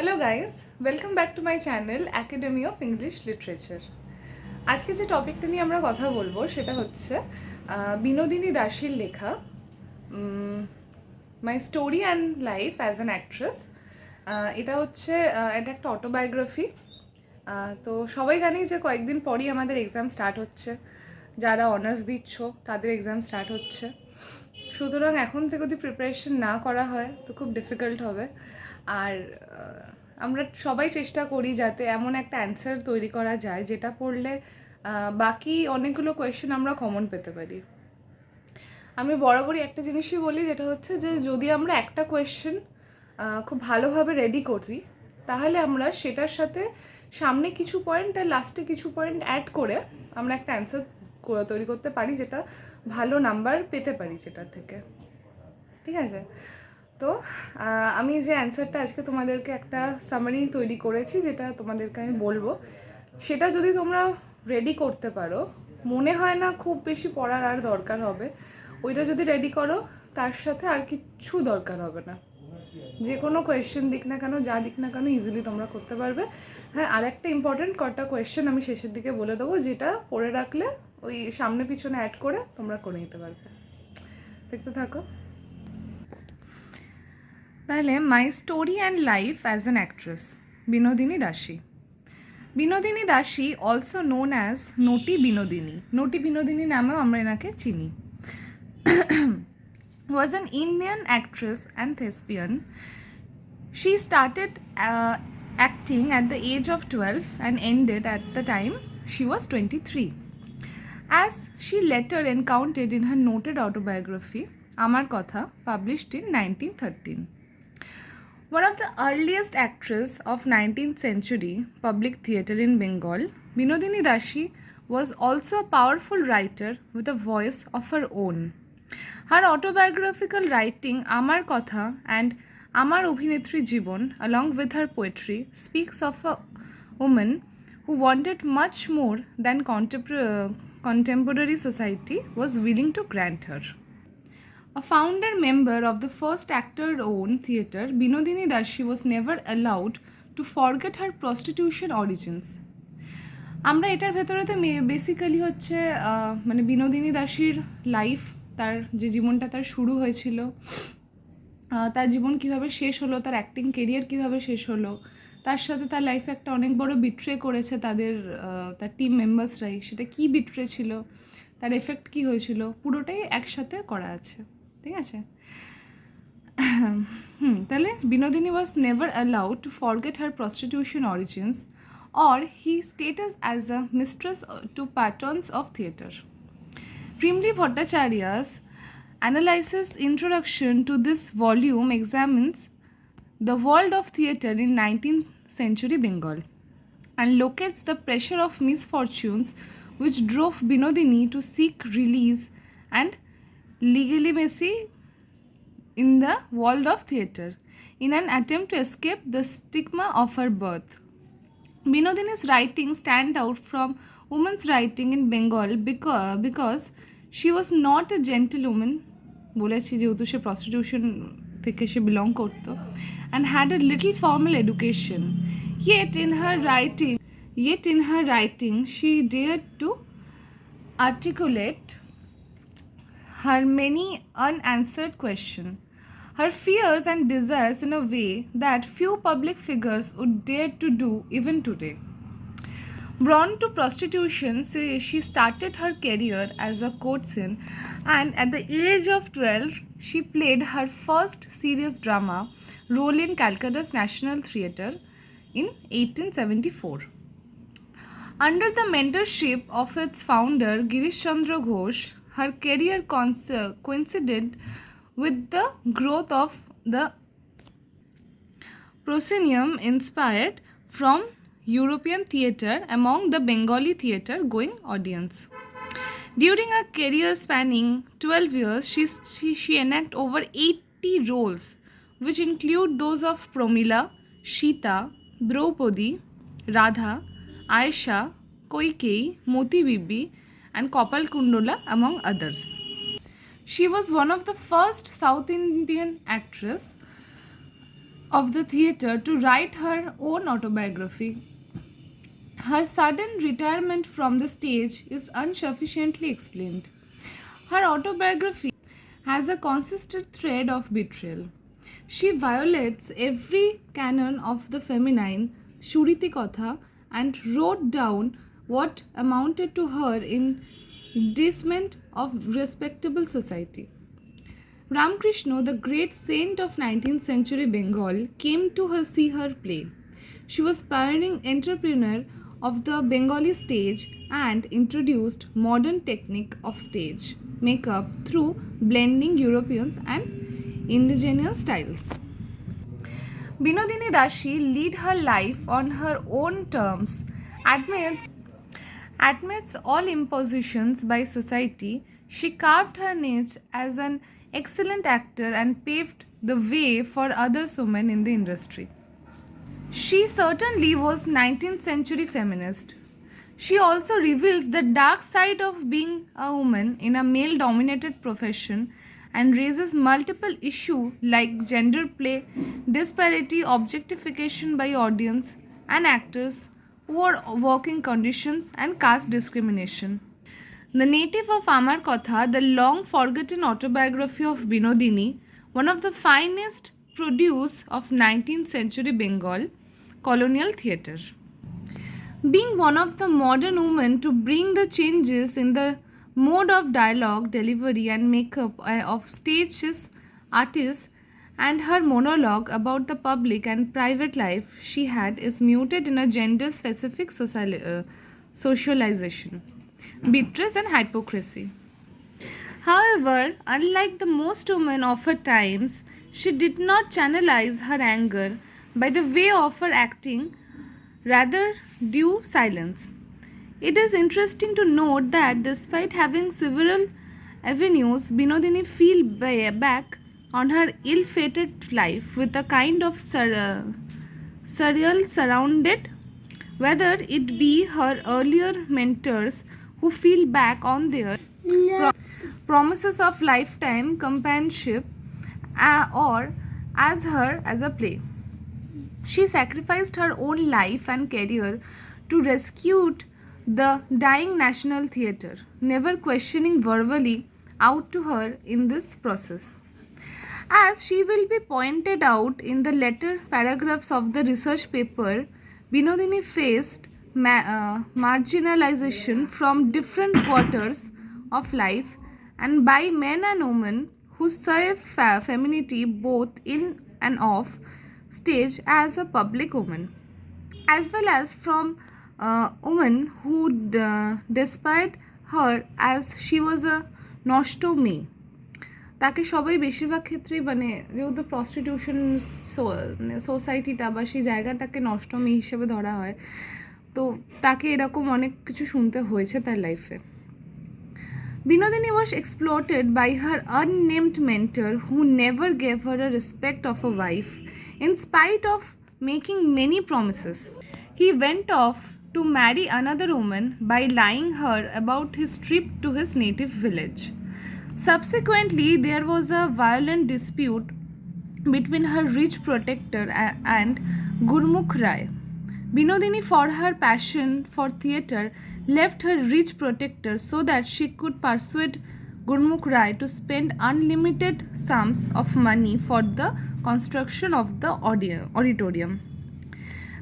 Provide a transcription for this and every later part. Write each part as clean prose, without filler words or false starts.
Hello guys, welcome back to my channel academy of English literature. আজকে যে টপিকটা নিয়ে আমরা কথা বলবো সেটা হচ্ছে বিনোদিনী দাসীর লেখা my story and life as an actress. এটা হচ্ছে এটা একটা অটোবায়োগ্রাফি। তো সবাই জানি যে কয়েকদিন পরই আমাদের এক্সাম স্টার্ট হচ্ছে, যারা অনার্স দিচ্ছ তাদের এক্সাম স্টার্ট হচ্ছে। সুতরাং এখন থেকে যদি প্রিপারেশন না করা হয় তো খুব ডিফিকাল্ট হবে। আর আমরা সবাই চেষ্টা করি যাতে এমন একটা অ্যান্সার তৈরি করা যায় যেটা পড়লে বাকি অনেকগুলো কোয়েশ্চেন আমরা কমন পেতে পারি। আমি বরাবরই একটা জিনিসই বলি, যেটা হচ্ছে যে যদি আমরা একটা কোয়েশ্চেন খুব ভালোভাবে রেডি করি তাহলে আমরা সেটার সাথে সামনে কিছু পয়েন্ট আর লাস্টে কিছু পয়েন্ট অ্যাড করে আমরা একটা অ্যান্সার তৈরি করতে পারি, যেটা ভালো নাম্বার পেতে পারি সেটার থেকে। ঠিক আছে, তো আমি যে অ্যান্সারটা আজকে তোমাদেরকে একটা সামারি তৈরি করেছি, যেটা তোমাদেরকে আমি বলবো, সেটা যদি তোমরা রেডি করতে পারো, মনে হয় না খুব বেশি পড়ার আর দরকার হবে। ওইটা যদি রেডি করো তার সাথে আর কিচ্ছু দরকার হবে না। যে কোনো কোয়েশ্চেন দিক না কেন, যা দিক না কেন, ইজিলি তোমরা করতে পারবে। হ্যাঁ, আর একটা ইম্পর্টেন্ট কটা কোয়েশ্চেন আমি শেষের দিকে বলে দেবো, যেটা পড়ে রাখলে ওই সামনে পিছনে অ্যাড করে তোমরা করে নিতে পারবে। দেখতে থাকো। তাহলে my story and life as an actress, Binodini দাসী. বিনোদিনী দাসী, অলসো নোন অ্যাজ নটি বিনোদিনী, নটি বিনোদিনী নামেও আমরা এনাকে চিনি, was an Indian actress and thespian. She started acting at the age of 12 and ended at the time she was 23. As she later recounted in her noted autobiography, Amar Kotha, published in 1913. One of the earliest actresses of 19th century public theatre in Bengal, Binodini Dashi was also a powerful writer with a voice of her own. Her autobiographical writing Amar Kotha and Amar Obhinetri Jibon, along with her poetry, speaks of a woman who wanted much more than contemporary society was willing to grant her. A founder member of the first actor-owned theatre, Binodini Dashi was never allowed to forget her prostitution origins. আমরা এটার ভেতরেতে basically হচ্ছে মানে বিনোদিনী দাসীর life, তার যে জীবনটা তার শুরু হয়েছিল, তার জীবন কিভাবে শেষ হলো, তার অ্যাক্টিং কেরিয়ার কিভাবে শেষ হলো, তার সাথে তার লাইফে একটা অনেক বড় বিট্রে করেছে তার টিম মেম্বার্সরাই, সেটা কী বিট্রে ছিল, তার এফেক্ট কী হয়েছিল, পুরোটাই একসাথে করা আছে। ঠিক আছে, তাহলে Binodini was never allowed to forget her prostitution origins or his status as a mistress to patrons of theatre. Primli Bhattacharya's analysis introduction to this volume examines the world of theatre in 19th century Bengal and locates the pressure of misfortunes which drove Binodini to seek release and legitimacy in the world of theatre in an attempt to escape the stigma of her birth. Binodini's writings stand out from women's writing in Bengal because she was not a gentlewoman, বলেছি যেহেতু সে prostitution থেকে সে belong করতো, and had a little formal education. Yet in her writing she dared to articulate her many unanswered questions, her fears and desires in a way that few public figures would dare to do even today. Born to prostitution, she started her career as a courtesan, and at the age of 12, she played her first serious drama role in Calcutta's National Theatre in 1874. Under the mentorship of its founder, Girish Chandra Ghosh, her career coincided with the growth of the proscenium inspired from European theatre among the Bengali theatre-going audience. During a career spanning 12 years, she enacted over 80 roles, which include those of Promila, Sita, Draupadi, Radha, Aisha, Koikei, Moti Bibi, and Kopal Kundola, among others. She was one of the first South Indian actress of the theatre to write her own autobiography. Her sudden retirement from the stage is insufficiently explained. Her autobiography has a consistent thread of betrayal. She violates every canon of the feminine, Shuriti Katha, and wrote down what amounted to her in indictment of respectable society. Ramakrishna, the great saint of 19th century Bengal, came to see her play. She was pioneering entrepreneur of the Bengali stage and introduced modern technique of stage makeup through blending Europeans and indigenous styles. Binodini Dasi lead her life on her own terms, admits all impositions by society. She carved her niche as an excellent actor and paved the way for other women in the industry. She certainly was 19th century feminist. She also reveals the dark side of being a woman in a male dominated profession and raises multiple issues like gender play, disparity, objectification by audience and actors, poor working conditions, and caste discrimination. The Native of Amar Katha, the long forgotten autobiography of Binodini, one of the finest produce of 19th century Bengal colonial theatre. Being one of the modern women to bring the changes in the mode of dialogue, delivery, and makeup of stage artists, and her monologue about the public and private life she had is muted in a gender specific socialization, betrayal, and hypocrisy. However, unlike the most women of her times, she did not channelize her anger by the way of her acting, rather due silence. It is interesting to note that despite having several avenues, Binodini fell back on her ill-fated life with a kind of surreal surrounded, whether it be her earlier mentors who fell back on their promises of lifetime companionship or as her as a play. She sacrificed her own life and career to rescue the dying National Theatre, never questioning verbally out to her in this process. As she will be pointed out in the later paragraphs of the research paper, Binodini faced marginalization from different quarters of life and by men and women who serve femininity both in and off stage as a public woman, as well as from women who despised her as she was a নষ্ট মেয়ে। তাকে সবাই বেশিরভাগ ক্ষেত্রেই মানে যেহেতু prostitution সোসাইটিটা বা সেই জায়গাটাকে নষ্ট মেয়ে হিসেবে ধরা হয়, তো তাকে এরকম অনেক কিছু শুনতে হয়েছে তার লাইফে। Binodini was exploited by her unnamed mentor who never gave her a respect of a wife in spite of making many promises. He went off to marry another woman by lying her about his trip to his native village. Subsequently, there was a violent dispute between her rich protector and Gurmukh Rai. Binodini, for her passion for theatre, left her rich protector so that she could persuade Gurmukh Rai to spend unlimited sums of money for the construction of the auditorium.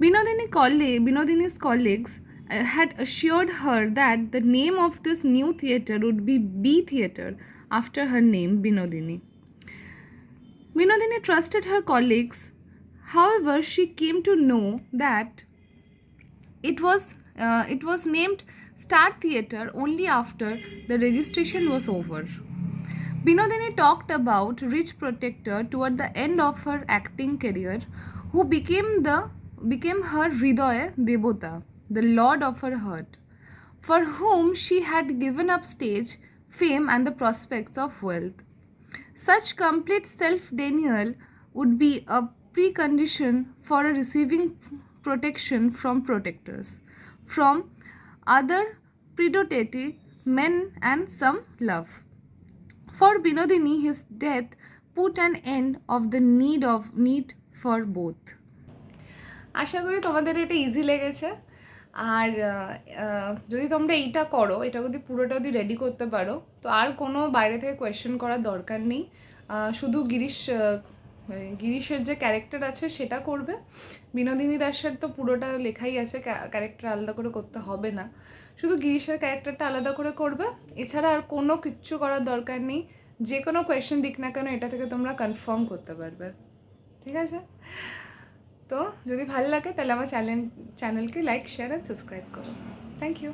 Binodini's colleagues had assured her that the name of this new theatre would be B Theatre after her name Binodini. Binodini trusted her colleagues. However, she came to know that it was named Star Theatre only after the registration was over. Binodini talked about rich protector toward the end of her acting career, who became her Hridaya Devota, the lord of her heart, for whom she had given up stage, fame, and the prospects of wealth. Such complete self-denial would be a precondition for receiving protection from protectors, from other predatory men, and some love. For Binodini, his death put an end of the need for both. আশা করি তোমাদের এটা easy লেগেছে। আর যদি তোমরা এইটা করো, এটা যদি পুরোটা যদি রেডি করতে পারো, তো আর কোনো বাইরে থেকে কোয়েশ্চেন করার দরকার নেই। শুধু গিরিশের যে ক্যারেক্টার আছে সেটা করবে। বিনোদিনী দাসের তো পুরোটা লেখাই আছে, ক্যারেক্টার আলাদা করে করতে হবে না, শুধু গিরিশের ক্যারেক্টারটা আলাদা করে করবে। এছাড়া আর কোনো কিচ্ছু করার দরকার নেই। যে কোনো কোয়েশ্চেন দিক না কেন এটা থেকে তোমরা কনফার্ম করতে পারবে। ঠিক আছে? তো যদি ভালো লাগে তাহলে আমার চ্যানেলকে লাইক, শেয়ার অ্যান্ড সাবস্ক্রাইব করো। Thank you.